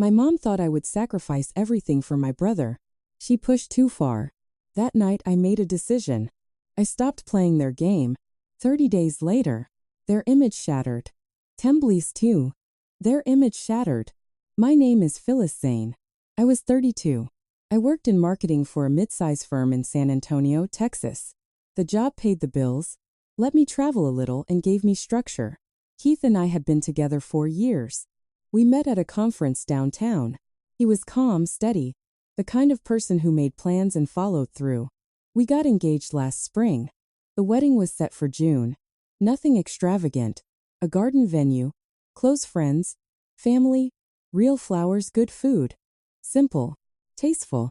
My mom thought I would sacrifice everything for my brother. She pushed too far. That night I made a decision. I stopped playing their game. 30 days later, their image shattered. Temblis too. Their image shattered. My name is Phyllis Zane. I was 32. I worked in marketing for a mid-size firm in San Antonio, Texas. The job paid the bills, let me travel a little, and gave me structure. Keith and I had been together 4 years. We met at a conference downtown. He was calm, steady, the kind of person who made plans and followed through. We got engaged last spring. The wedding was set for June. Nothing extravagant. A garden venue, close friends, family, real flowers, good food. Simple, tasteful,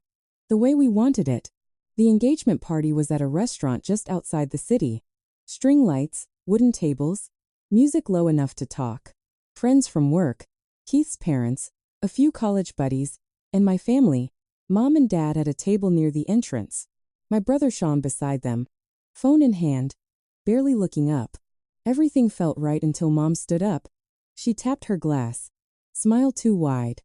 the way we wanted it. The engagement party was at a restaurant just outside the city. String lights, wooden tables, music low enough to talk. Friends from work, Keith's parents, a few college buddies, and my family, mom and dad at a table near the entrance. My brother Shawn beside them, phone in hand, barely looking up. Everything felt right until mom stood up. She tapped her glass. Smile too wide.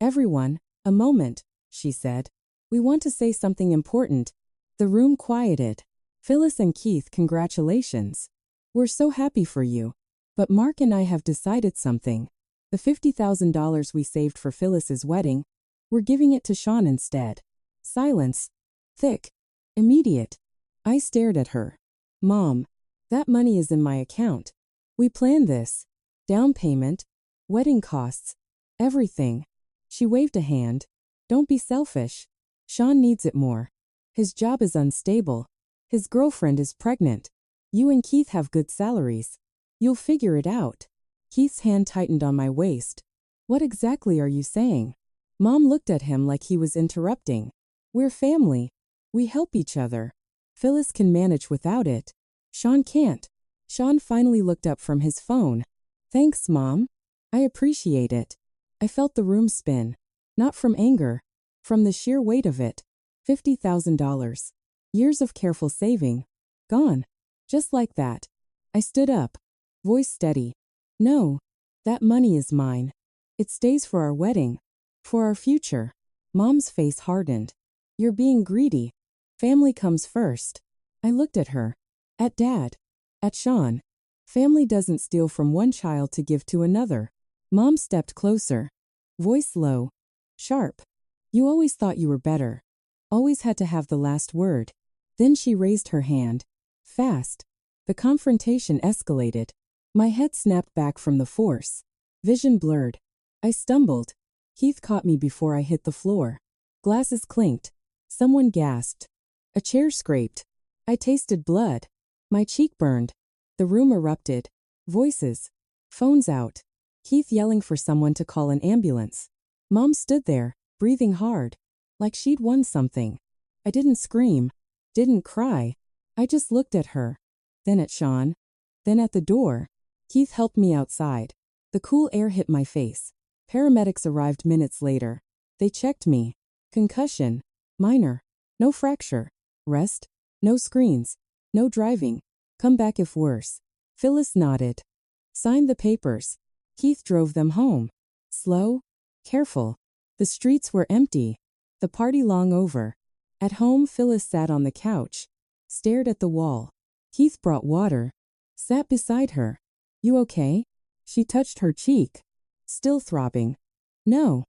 Everyone, a moment, she said. We want to say something important. The room quieted. Phyllis and Keith, congratulations. We're so happy for you. But Mark and I have decided something. The $50,000 we saved for Phyllis's wedding, we're giving it to Shawn instead. Silence. Thick. Immediate. I stared at her. Mom, that money is in my account. We planned this. Down payment, wedding costs, everything. She waved a hand. Don't be selfish. Shawn needs it more. His job is unstable. His girlfriend is pregnant. You and Keith have good salaries. You'll figure it out. Keith's hand tightened on my waist. What exactly are you saying? Mom looked at him like he was interrupting. We're family. We help each other. Phyllis can manage without it. Shawn can't. Shawn finally looked up from his phone. Thanks, Mom. I appreciate it. I felt the room spin. Not from anger. From the sheer weight of it. $50,000. Years of careful saving. Gone. Just like that. I stood up. Voice steady. No. That money is mine. It stays for our wedding. For our future. Mom's face hardened. You're being greedy. Family comes first. I looked at her. At Dad. At Shawn. Family doesn't steal from one child to give to another. Mom stepped closer. Voice low. Sharp. You always thought you were better. Always had to have the last word. Then she raised her hand. Fast. The confrontation escalated. My head snapped back from the force. Vision blurred. I stumbled. Keith caught me before I hit the floor. Glasses clinked. Someone gasped. A chair scraped. I tasted blood. My cheek burned. The room erupted. Voices. Phones out. Keith yelling for someone to call an ambulance. Mom stood there, breathing hard, like she'd won something. I didn't scream. Didn't cry. I just looked at her. Then at Shawn. Then at the door. Keith helped me outside. The cool air hit my face. Paramedics arrived minutes later. They checked me. Concussion. Minor. No fracture. Rest. No screens. No driving. Come back if worse. Phyllis nodded. Signed the papers. Keith drove them home. Slow. Careful. The streets were empty. The party long over. At home, Phyllis sat on the couch. Stared at the wall. Keith brought water. Sat beside her. You okay? She touched her cheek. Still throbbing. No.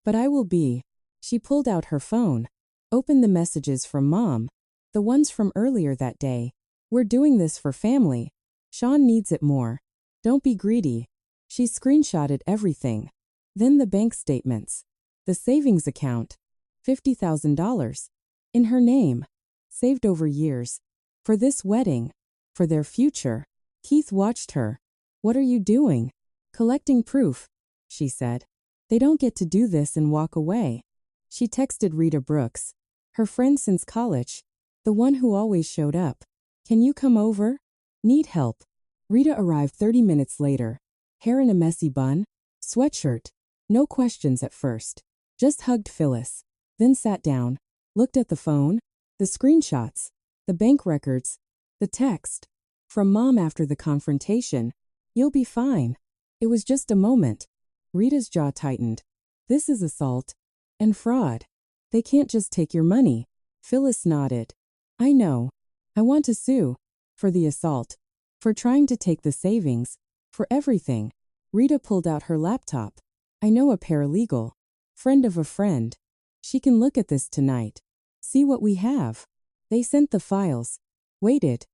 But I will be. She pulled out her phone. Opened the messages from Mom. The ones from earlier that day. We're doing this for family. Shawn needs it more. Don't be greedy. She screenshotted everything. Then the bank statements. The savings account. $50,000. In her name. Saved over years. For this wedding. For their future. Keith watched her. What are you doing? Collecting proof, she said. They don't get to do this and walk away. She texted Rita Brooks. Her friend since college. The one who always showed up. Can you come over? Need help. Rita arrived 30 minutes later. Hair in a messy bun. Sweatshirt. No questions at first. Just hugged Phyllis. Then sat down. Looked at the phone. The screenshots. The bank records. The text. From Mom after the confrontation. You'll be fine. It was just a moment. Rita's jaw tightened. This is assault and fraud. They can't just take your money. Phyllis nodded. I know. I want to sue. For the assault. For trying to take the savings. For everything. Rita pulled out her laptop. I know a paralegal. Friend of a friend. She can look at this tonight. See what we have. They sent the files. Waited.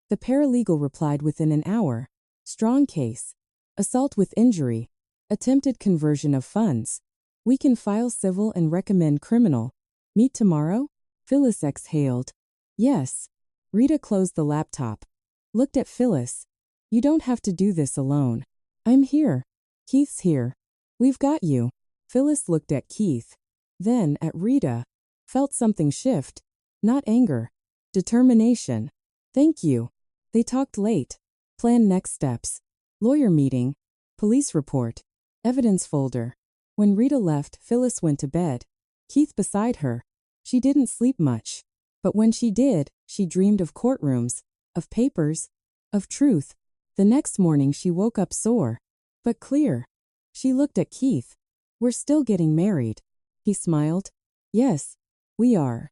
The paralegal replied within an hour. Strong case. Assault with injury. Attempted conversion of funds. We can file civil and recommend criminal. Meet tomorrow? Phyllis exhaled. Yes. Rita closed the laptop. Looked at Phyllis. You don't have to do this alone. I'm here. Keith's here. We've got you. Phyllis looked at Keith. Then at Rita. Felt something shift. Not anger. Determination. Thank you. They talked late. Planned next steps. Lawyer meeting. Police report. Evidence folder. When Rita left, Phyllis went to bed. Keith beside her. She didn't sleep much. But when she did, she dreamed of courtrooms, of papers, of truth. The next morning she woke up sore, but clear. She looked at Keith. We're still getting married. He smiled. Yes, we are.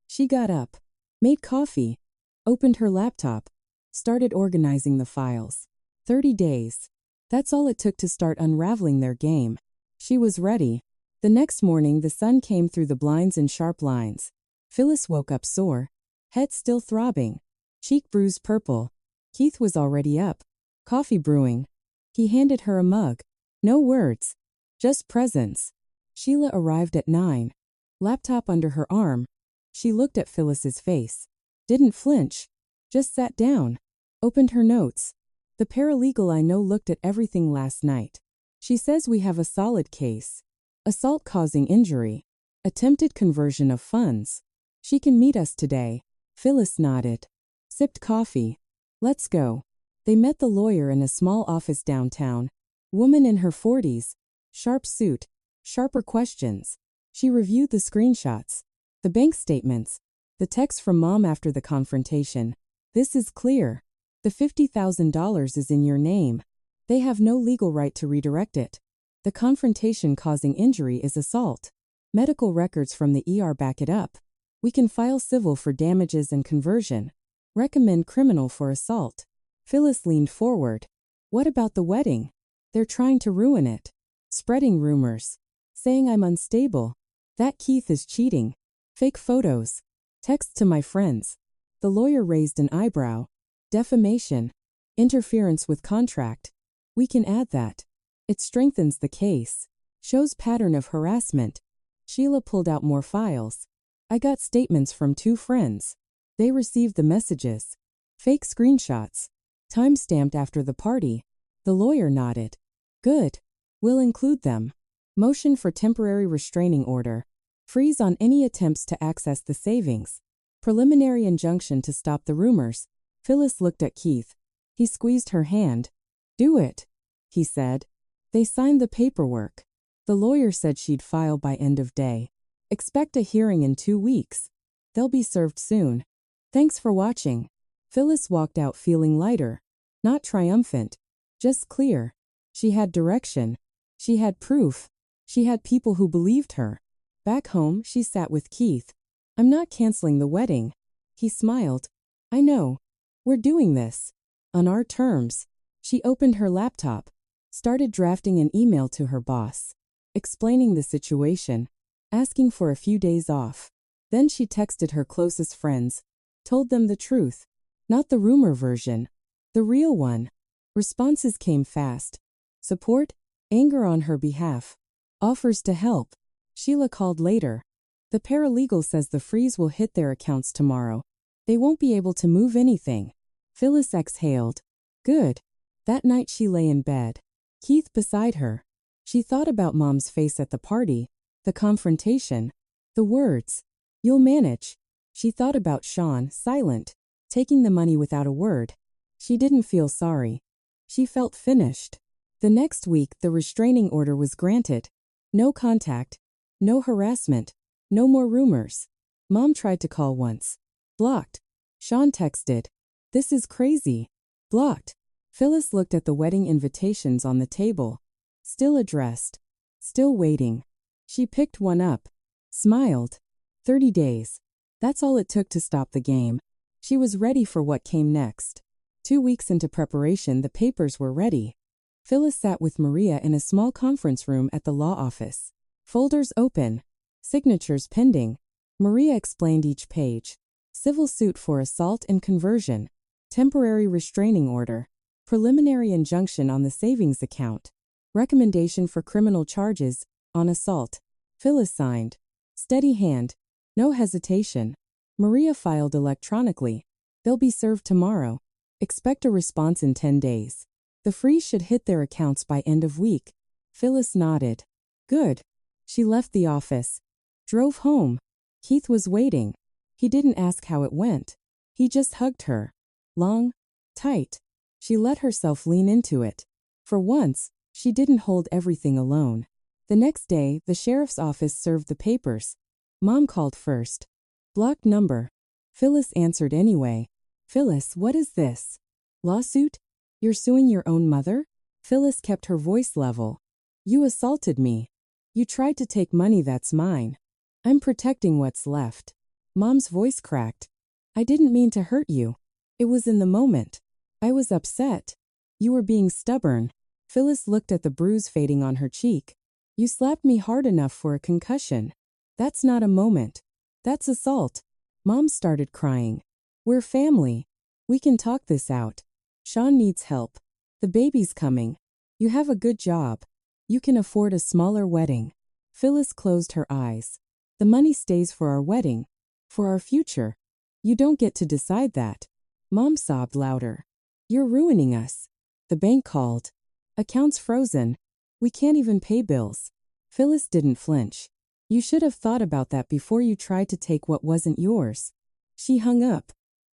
She got up, made coffee, opened her laptop, started organizing the files. 30 days. That's all it took to start unraveling their game. She was ready. The next morning the sun came through the blinds in sharp lines. Phyllis woke up sore, head still throbbing, cheek bruised purple. Keith was already up, coffee brewing. He handed her a mug. No words, just presence. Sheila arrived at 9, laptop under her arm. She looked at Phyllis's face. Didn't flinch, just sat down, opened her notes. The paralegal I know looked at everything last night. She says we have a solid case. Assault causing injury. Attempted conversion of funds. She can meet us today. Phyllis nodded. Sipped coffee. Let's go. They met the lawyer in a small office downtown. Woman in her 40s. Sharp suit. Sharper questions. She reviewed the screenshots. The bank statements. The text from Mom after the confrontation. This is clear. The $50,000 is in your name. They have no legal right to redirect it. The confrontation causing injury is assault. Medical records from the ER back it up. We can file civil for damages and conversion. Recommend criminal for assault. Phyllis leaned forward. What about the wedding? They're trying to ruin it. Spreading rumors. Saying I'm unstable. That Keith is cheating. Fake photos. Text to my friends. The lawyer raised an eyebrow. Defamation. Interference with contract. We can add that. It strengthens the case. Shows pattern of harassment. Sheila pulled out more files. I got statements from 2 friends. They received the messages. Fake screenshots. Time-stamped after the party. The lawyer nodded. Good. We'll include them. Motion for temporary restraining order. Freeze on any attempts to access the savings. Preliminary injunction to stop the rumors. Phyllis looked at Keith. He squeezed her hand. Do it, he said. They signed the paperwork. The lawyer said she'd file by end of day. Expect a hearing in 2 weeks. They'll be served soon. Thanks for watching. Phyllis walked out feeling lighter. Not triumphant. Just clear. She had direction. She had proof. She had people who believed her. Back home, she sat with Keith. I'm not canceling the wedding. He smiled. I know. We're doing this. On our terms. She opened her laptop. Started drafting an email to her boss. Explaining the situation. Asking for a few days off. Then she texted her closest friends. Told them the truth. Not the rumor version. The real one. Responses came fast. Support, anger on her behalf. Offers to help. Sheila called later. The paralegal says the freeze will hit their accounts tomorrow. They won't be able to move anything. Phyllis exhaled. Good. That night she lay in bed. Keith beside her. She thought about Mom's face at the party, the confrontation, the words. You'll manage. She thought about Shawn, silent, taking the money without a word. She didn't feel sorry. She felt finished. The next week, the restraining order was granted. No contact. No harassment. No more rumors. Mom tried to call once. Blocked. Shawn texted. This is crazy. Blocked. Phyllis looked at the wedding invitations on the table. Still addressed. Still waiting. She picked one up, smiled. 30 days. That's all it took to stop the game. She was ready for what came next. 2 weeks into preparation, the papers were ready. Phyllis sat with Maria in a small conference room at the law office. Folders open. Signatures pending. Maria explained each page. Civil suit for assault and conversion. Temporary restraining order. Preliminary injunction on the savings account. Recommendation for criminal charges on assault. Phyllis signed. Steady hand. No hesitation. Maria filed electronically. They'll be served tomorrow. Expect a response in 10 days. The freeze should hit their accounts by end of week. Phyllis nodded. Good. She left the office. Drove home. Keith was waiting. He didn't ask how it went. He just hugged her. Long, tight. She let herself lean into it. For once, she didn't hold everything alone. The next day, the sheriff's office served the papers. Mom called first. Blocked number. Phyllis answered anyway. Phyllis, what is this? Lawsuit? You're suing your own mother? Phyllis kept her voice level. You assaulted me. You tried to take money that's mine. I'm protecting what's left. Mom's voice cracked. I didn't mean to hurt you. It was in the moment. I was upset. You were being stubborn. Phyllis looked at the bruise fading on her cheek. You slapped me hard enough for a concussion. That's not a moment. That's assault. Mom started crying. We're family. We can talk this out. Shawn needs help. The baby's coming. You have a good job. You can afford a smaller wedding. Phyllis closed her eyes. The money stays for our wedding. For our future. You don't get to decide that. Mom sobbed louder. You're ruining us. The bank called. Accounts frozen. We can't even pay bills. Phyllis didn't flinch. You should have thought about that before you tried to take what wasn't yours. She hung up.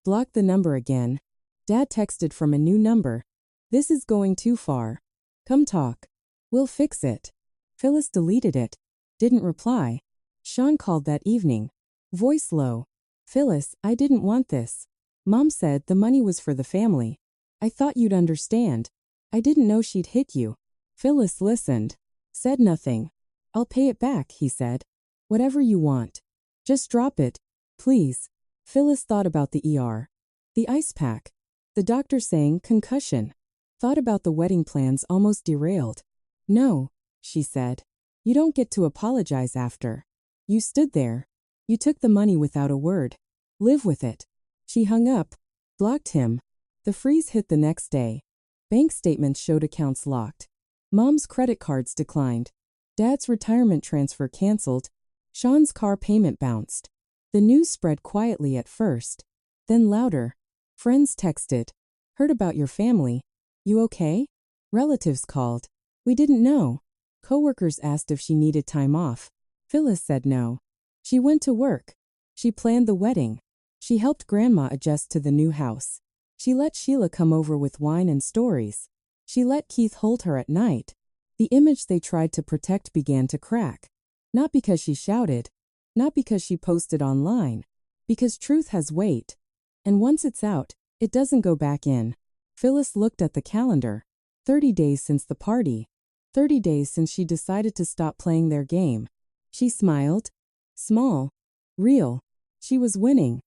Blocked the number again. Dad texted from a new number. This is going too far. Come talk. We'll fix it. Phyllis deleted it. Didn't reply. Shawn called that evening. Voice low. Phyllis, I didn't want this. Mom said the money was for the family. I thought you'd understand. I didn't know she'd hit you. Phyllis listened. Said nothing. I'll pay it back, he said. Whatever you want. Just drop it, please. Phyllis thought about the ER. The ice pack. The doctor saying concussion. Thought about the wedding plans almost derailed. No, she said. You don't get to apologize after. You stood there. You took the money without a word. Live with it. She hung up. Blocked him. The freeze hit the next day. Bank statements showed accounts locked. Mom's credit cards declined. Dad's retirement transfer canceled. Shawn's car payment bounced. The news spread quietly at first. Then louder. Friends texted. Heard about your family. You okay? Relatives called. We didn't know. Coworkers asked if she needed time off. Phyllis said no. She went to work. She planned the wedding. She helped Grandma adjust to the new house. She let Sheila come over with wine and stories. She let Keith hold her at night. The image they tried to protect began to crack. Not because she shouted. Not because she posted online. Because truth has weight. And once it's out, it doesn't go back in. Phyllis looked at the calendar. 30 days since the party. 30 days since she decided to stop playing their game. She smiled. Small. Real. She was winning.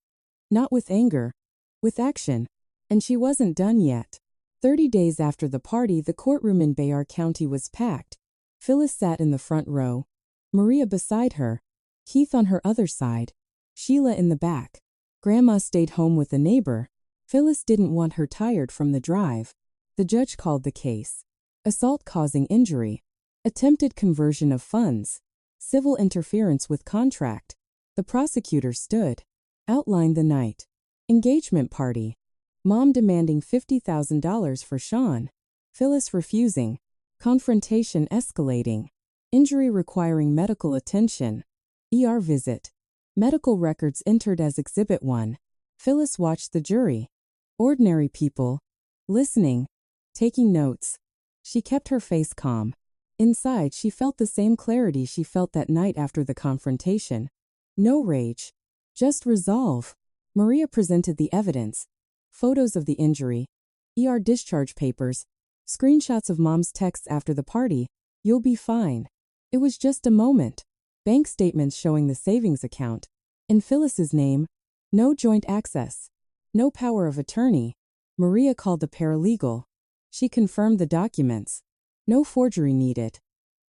Not with anger. With action. And she wasn't done yet. 30 days after the party, the courtroom in Bayard County was packed. Phyllis sat in the front row. Maria beside her. Keith on her other side. Sheila in the back. Grandma stayed home with a neighbor. Phyllis didn't want her tired from the drive. The judge called the case. Assault causing injury. Attempted conversion of funds. Civil interference with contract. The prosecutor stood. Outlined the night. Engagement party. Mom demanding $50,000 for Shawn. Phyllis refusing. Confrontation escalating. Injury requiring medical attention. ER visit. Medical records entered as Exhibit 1. Phyllis watched the jury. Ordinary people. Listening. Taking notes. She kept her face calm. Inside, she felt the same clarity she felt that night after the confrontation. No rage. Just resolve. Maria presented the evidence. Photos of the injury. ER discharge papers. Screenshots of Mom's texts after the party. You'll be fine. It was just a moment. Bank statements showing the savings account. In Phyllis's name, no joint access. No power of attorney. Maria called the paralegal. She confirmed the documents. No forgery needed.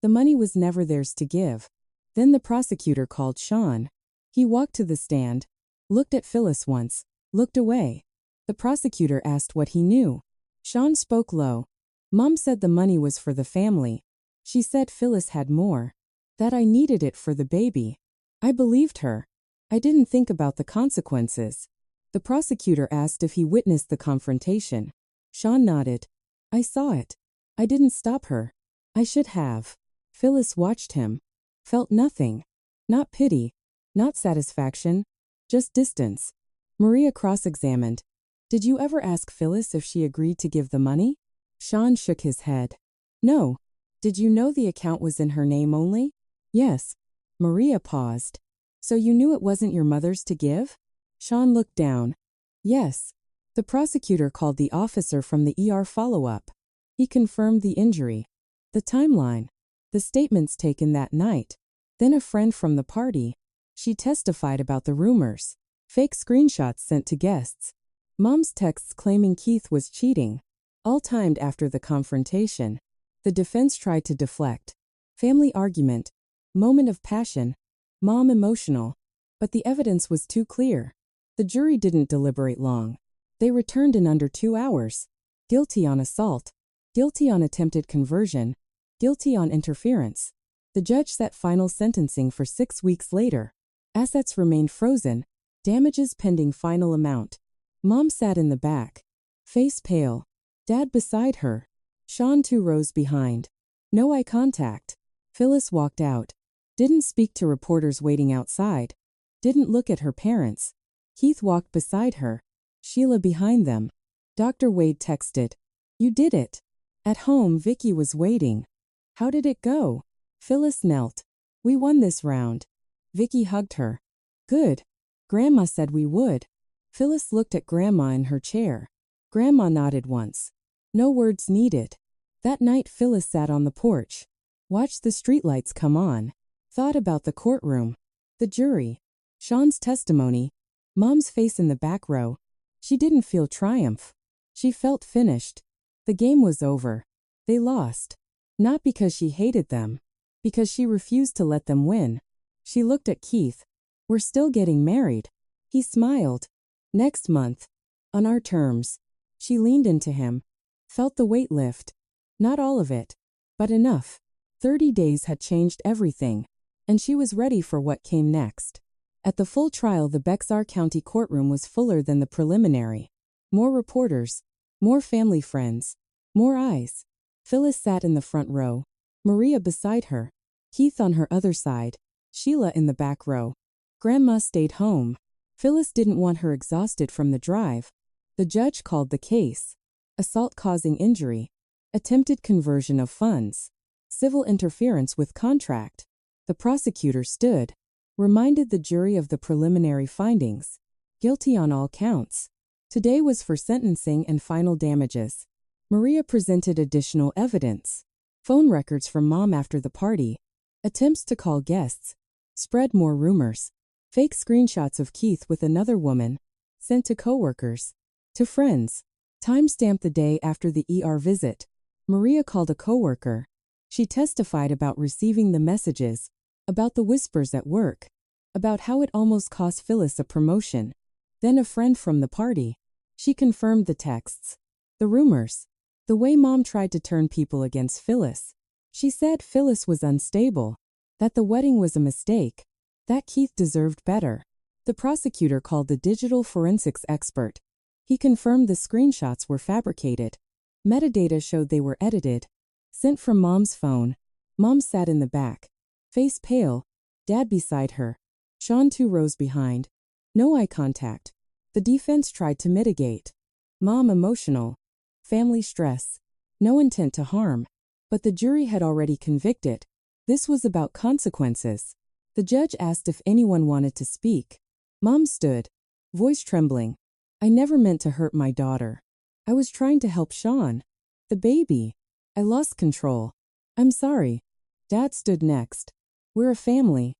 The money was never theirs to give. Then the prosecutor called Shawn. He walked to the stand, looked at Phyllis once, looked away. The prosecutor asked what he knew. Shawn spoke low. Mom said the money was for the family. She said Phyllis had more. That I needed it for the baby. I believed her. I didn't think about the consequences. The prosecutor asked if he witnessed the confrontation. Shawn nodded. I saw it. I didn't stop her. I should have. Phyllis watched him. Felt nothing. Not pity. Not satisfaction. Just distance. Maria cross-examined. Did you ever ask Phyllis if she agreed to give the money? Shawn shook his head. No. Did you know the account was in her name only? Yes. Maria paused. So you knew it wasn't your mother's to give? Shawn looked down. Yes. The prosecutor called the officer from the ER follow-up. He confirmed the injury. The timeline. The statements taken that night. Then a friend from the party. She testified about the rumors. Fake screenshots sent to guests. Mom's texts claiming Keith was cheating. All timed after the confrontation. The defense tried to deflect. Family argument. Moment of passion. Mom emotional. But the evidence was too clear. The jury didn't deliberate long. They returned in under 2 hours. Guilty on assault. Guilty on attempted conversion. Guilty on interference. The judge set final sentencing for 6 weeks later. Assets remained frozen. Damages pending final amount. Mom sat in the back. Face pale. Dad beside her. Shawn 2 rows behind. No eye contact. Phyllis walked out. Didn't speak to reporters waiting outside. Didn't look at her parents. Keith walked beside her. Sheila behind them. Dr. Wade texted. You did it. At home, Vicky was waiting. How did it go? Phyllis knelt. We won this round. Vicky hugged her. Good. Grandma said we would. Phyllis looked at Grandma in her chair. Grandma nodded once. No words needed. That night Phyllis sat on the porch. Watched the streetlights come on. Thought about the courtroom. The jury. Shawn's testimony. Mom's face in the back row. She didn't feel triumph. She felt finished. The game was over. They lost. Not because she hated them. Because she refused to let them win. She looked at Keith. We're still getting married. He smiled. Next month. On our terms. She leaned into him. Felt the weight lift. Not all of it. But enough. 30 days had changed everything. And she was ready for what came next. At the full trial, the Bexar County courtroom was fuller than the preliminary. More reporters. More family friends. More eyes. Phyllis sat in the front row. Maria beside her. Keith on her other side. Sheila in the back row. Grandma stayed home. Phyllis didn't want her exhausted from the drive. The judge called the case. Assault causing injury. Attempted conversion of funds. Civil interference with contract. The prosecutor stood. Reminded the jury of the preliminary findings. Guilty on all counts. Today was for sentencing and final damages. Maria presented additional evidence. Phone records from Mom after the party. Attempts to call guests. Spread more rumors. Fake screenshots of Keith with another woman. Sent to coworkers. To friends. Timestamped the day after the ER visit. Maria called a coworker. She testified about receiving the messages. About the whispers at work. About how it almost cost Phyllis a promotion. Then a friend from the party. She confirmed the texts. The rumors. The way Mom tried to turn people against Phyllis. She said Phyllis was unstable. That the wedding was a mistake. That Keith deserved better. The prosecutor called the digital forensics expert. He confirmed the screenshots were fabricated. Metadata showed they were edited. Sent from Mom's phone. Mom sat in the back. Face pale. Dad beside her. Shawn 2 rows behind. No eye contact. The defense tried to mitigate. Mom emotional. Family stress. No intent to harm. But the jury had already convicted. This was about consequences. The judge asked if anyone wanted to speak. Mom stood. Voice trembling. I never meant to hurt my daughter. I was trying to help Shawn. The baby. I lost control. I'm sorry. Dad stood next. We're a family.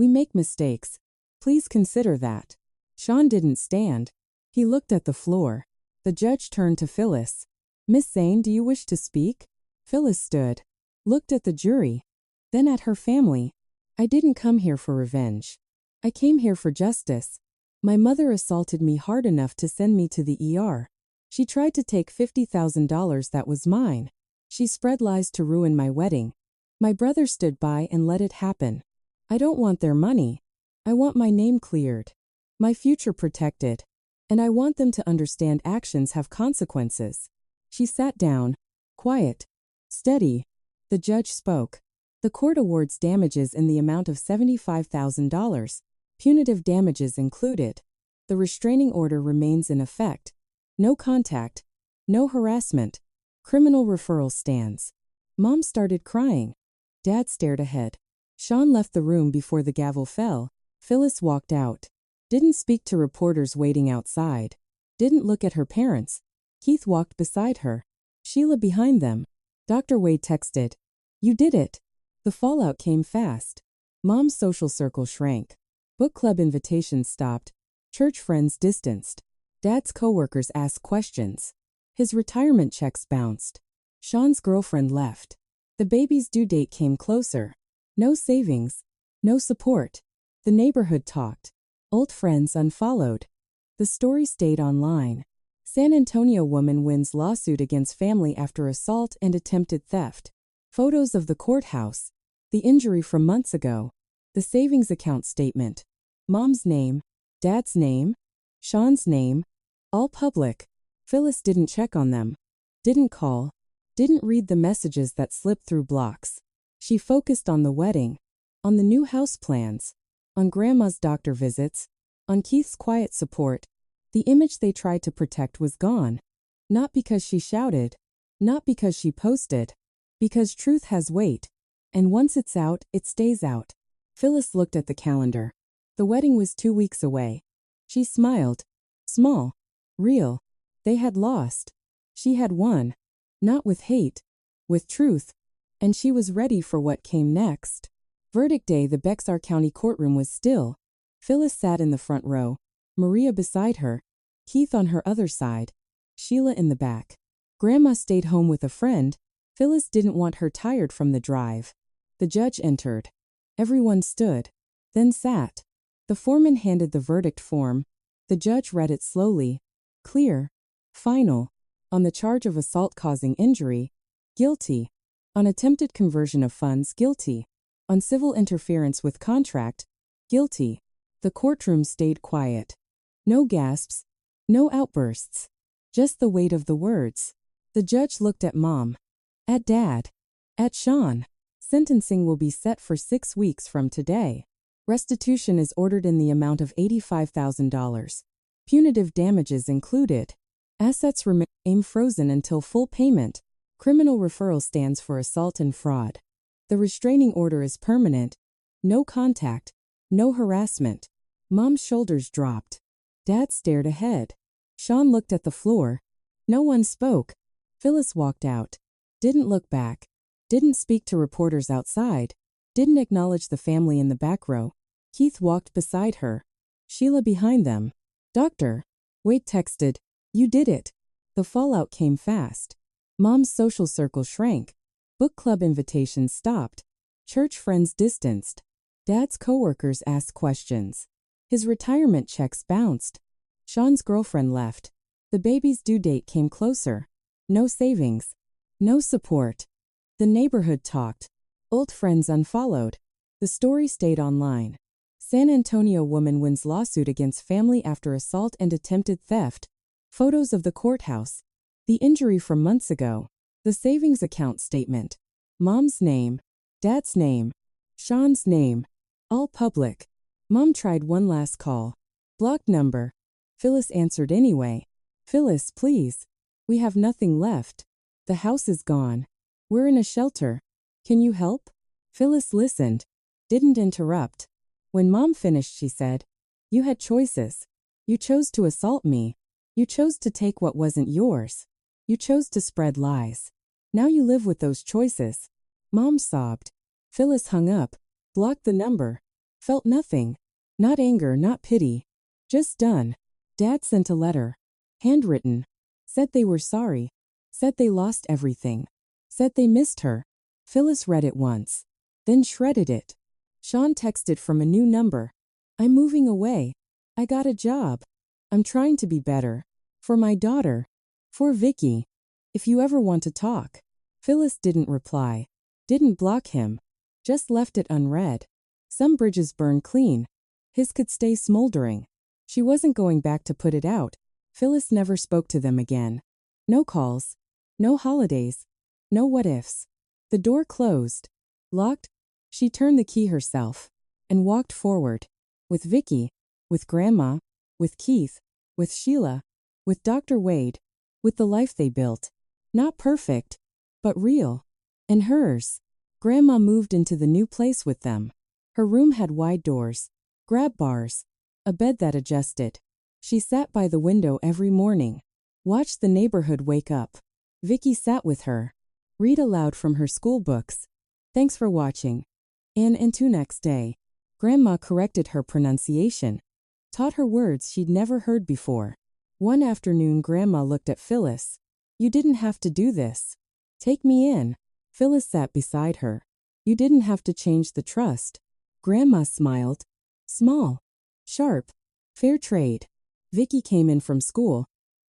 We make mistakes. Please consider that. Shawn didn't stand. He looked at the floor. The judge turned to Phyllis. Miss Zane, do you wish to speak? Phyllis stood, looked at the jury, then at her family. I didn't come here for revenge. I came here for justice. My mother assaulted me hard enough to send me to the ER. She tried to take $50,000 that was mine. She spread lies to ruin my wedding. My brother stood by and let it happen. I don't want their money. I want my name cleared, my future protected, and I want them to understand actions have consequences. She sat down, quiet, steady. The judge spoke. The court awards damages in the amount of $75,000, punitive damages included. The restraining order remains in effect. No contact, no harassment. Criminal referral stands. Mom started crying. Dad stared ahead. Shawn left the room before the gavel fell. Phyllis walked out. Didn't speak to reporters waiting outside. Didn't look at her parents. Keith walked beside her. Sheila behind them. Dr. Wade texted. You did it. The fallout came fast. Mom's social circle shrank. Book club invitations stopped. Church friends distanced. Dad's coworkers asked questions. His retirement checks bounced. Shawn's girlfriend left. The baby's due date came closer. No savings. No support. The neighborhood talked. Old friends unfollowed. The story stayed online. San Antonio woman wins lawsuit against family after assault and attempted theft. Photos of the courthouse. The injury from months ago. The savings account statement. Mom's name. Dad's name. Shawn's name. All public. Phyllis didn't check on them. Didn't call. Didn't read the messages that slipped through blocks. She focused on the wedding. On the new house plans. On Grandma's doctor visits. On Keith's quiet support. The image they tried to protect was gone. Not because she shouted. Not because she posted. Because truth has weight. And once it's out, it stays out. Phyllis looked at the calendar. The wedding was 2 weeks away. She smiled. Small. Real. They had lost. She had won. Not with hate. With truth. And she was ready for what came next. Verdict day, the Bexar County courtroom was still. Phyllis sat in the front row. Maria beside her. Keith on her other side. Sheila in the back. Grandma stayed home with a friend. Phyllis didn't want her tired from the drive. The judge entered. Everyone stood. Then sat. The foreman handed the verdict form. The judge read it slowly. Clear. Final. On the charge of assault causing injury. Guilty. On attempted conversion of funds. Guilty. On civil interference with contract. Guilty. The courtroom stayed quiet. No gasps. No outbursts. Just the weight of the words. The judge looked at Mom. At Dad. At Shawn. Sentencing will be set for 6 weeks from today. Restitution is ordered in the amount of $85,000. Punitive damages included. Assets remain frozen until full payment. Criminal referral stands for assault and fraud. The restraining order is permanent. No contact. No harassment. Mom's shoulders dropped. Dad stared ahead. Shawn looked at the floor. No one spoke. Phyllis walked out. Didn't look back. Didn't speak to reporters outside. Didn't acknowledge the family in the back row. Keith walked beside her. Sheila behind them. Doctor. Wade texted. You did it. The fallout came fast. Mom's social circle shrank. Book club invitations stopped. Church friends distanced. Dad's coworkers asked questions. His retirement checks bounced. Shawn's girlfriend left. The baby's due date came closer. No savings. No support. The neighborhood talked. Old friends unfollowed. The story stayed online. San Antonio woman wins lawsuit against family after assault and attempted theft. Photos of the courthouse. The injury from months ago. The savings account statement. Mom's name. Dad's name. Shawn's name. All public. Mom tried one last call. Blocked number. Phyllis answered anyway. Phyllis, please. We have nothing left. The house is gone. We're in a shelter. Can you help? Phyllis listened. Didn't interrupt. When Mom finished, she said, You had choices. You chose to assault me. You chose to take what wasn't yours. You chose to spread lies. Now you live with those choices. Mom sobbed. Phyllis hung up. Blocked the number. Felt nothing. Not anger, not pity. Just done. Dad sent a letter. Handwritten. Said they were sorry. Said they lost everything. Said they missed her. Phyllis read it once. Then shredded it. Shawn texted from a new number. I'm moving away. I got a job. I'm trying to be better. For my daughter. For Vicky. If you ever want to talk. Phyllis didn't reply. Didn't block him. Just left it unread. Some bridges burn clean. His could stay smoldering. She wasn't going back to put it out. Phyllis never spoke to them again. No calls. No holidays. No what-ifs. The door closed. Locked. She turned the key herself. And walked forward. With Vicky. With Grandma. With Keith. With Sheila. With Dr. Wade. With the life they built. Not perfect. But real. And hers. Grandma moved into the new place with them. Her room had wide doors. Grab bars. A bed that adjusted. She sat by the window every morning. Watched the neighborhood wake up. Vicky sat with her. Read aloud from her school books. Thanks for watching. And into next day. Grandma corrected her pronunciation. Taught her words she'd never heard before. One afternoon Grandma looked at Phyllis. You didn't have to do this. Take me in. Phyllis sat beside her. You didn't have to change the trust. Grandma smiled. Small. Sharp. Fair trade. Vicky came in from school.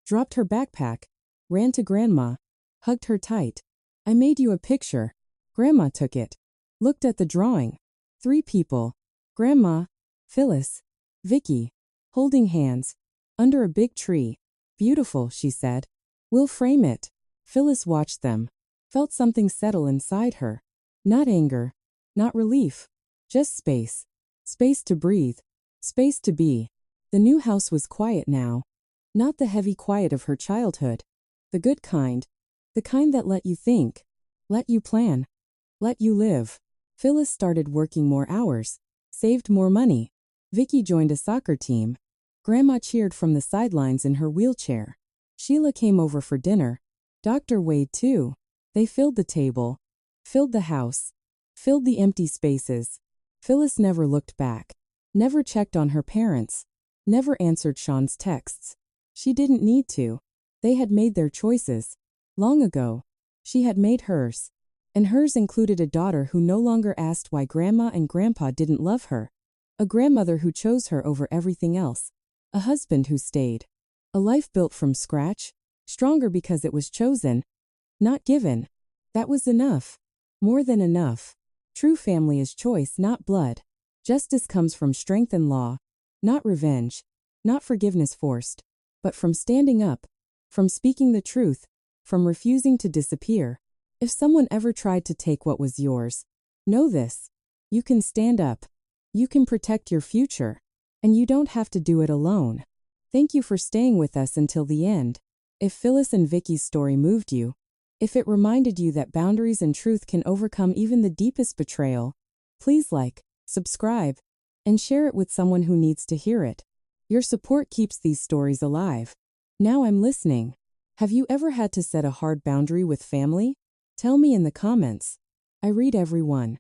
Dropped her backpack. Ran to Grandma. Hugged her tight. I made you a picture. Grandma took it. Looked at the drawing. 3 people. Grandma. Phyllis. Vicky. Holding hands. Under a big tree. Beautiful, she said. We'll frame it. Phyllis watched them. Felt something settle inside her. Not anger. Not relief. Just space. Space to breathe. Space to be. The new house was quiet now. Not the heavy quiet of her childhood. The good kind. The kind that let you think. Let you plan. Let you live. Phyllis started working more hours. Saved more money. Vicky joined a soccer team. Grandma cheered from the sidelines in her wheelchair. Sheila came over for dinner. Dr. Wade too. They filled the table. Filled the house. Filled the empty spaces. Phyllis never looked back. Never checked on her parents. Never answered Shawn's texts. She didn't need to. They had made their choices. Long ago. She had made hers. And hers included a daughter who no longer asked why Grandma and Grandpa didn't love her. A grandmother who chose her over everything else. A husband who stayed. A life built from scratch. Stronger because it was chosen. Not given. That was enough. More than enough. True family is choice, not blood. Justice comes from strength and law. Not revenge. Not forgiveness forced. But from standing up. From speaking the truth. From refusing to disappear. If someone ever tried to take what was yours, know this. You can stand up. You can protect your future. And you don't have to do it alone. Thank you for staying with us until the end. If Phyllis and Vicky's story moved you, if it reminded you that boundaries and truth can overcome even the deepest betrayal, please like, subscribe, and share it with someone who needs to hear it. Your support keeps these stories alive. Now I'm listening. Have you ever had to set a hard boundary with family? Tell me in the comments. I read every one.